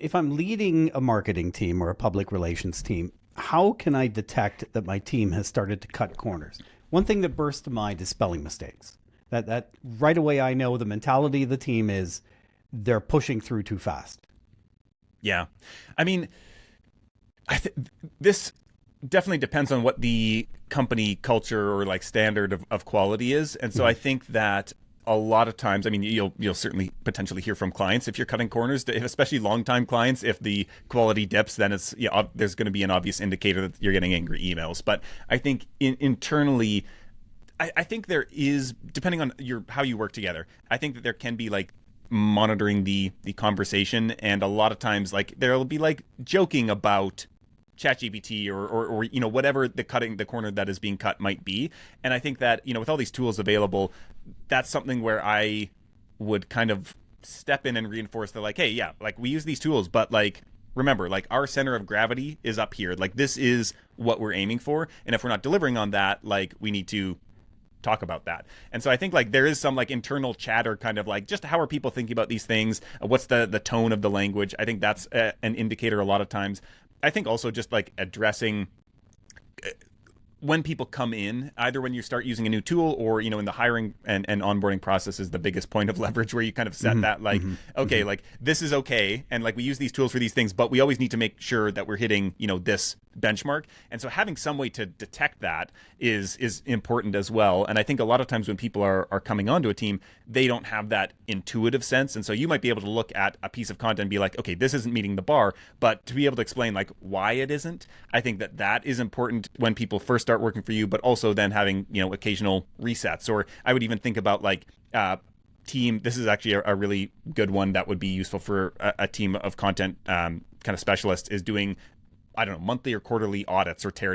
if I'm leading a marketing team or a public relations team, how can I detect that my team has started to cut corners? One thing that bursts to mind is spelling mistakes. That right away I know the mentality of the team is they're pushing through too fast. Yeah. I mean, this definitely depends on what the company culture or like standard of quality is. And so I think that a lot of times, I mean, you'll certainly potentially hear from clients if you're cutting corners, especially longtime clients. If the quality dips, then it's there's going to be an obvious indicator that you're getting angry emails. But I think internally, I think there is, depending on how you work together, I think that there can be like monitoring the conversation, and a lot of times like there'll be like joking about ChatGPT or whatever the corner that is being cut might be. And I think that with all these tools available, that's something where I would kind of step in and reinforce that, like, hey, yeah, like we use these tools, but like remember, like our center of gravity is up here. Like this is what we're aiming for, and if we're not delivering on that, like we need to talk about that. And so I think like there is some like internal chatter, kind of like just how are people thinking about these things, what's the tone of the language. I think that's an indicator a lot of times. I think also just like addressing when people come in, either when you start using a new tool or in the hiring and onboarding process is the biggest point of leverage, where you kind of set that like, okay, like this is okay, and like we use these tools for these things, but we always need to make sure that we're hitting this benchmark. And so having some way to detect that is important as well. And I think a lot of times when people are coming onto a team, they don't have that intuitive sense. And so you might be able to look at a piece of content and be like, okay, this isn't meeting the bar, but to be able to explain like why it isn't, I think that is important when people first start working for you, but also then having occasional resets. Or I would even think about like team. This is actually a really good one that would be useful for a team of content kind of specialists, is doing, I don't know, monthly or quarterly audits or tear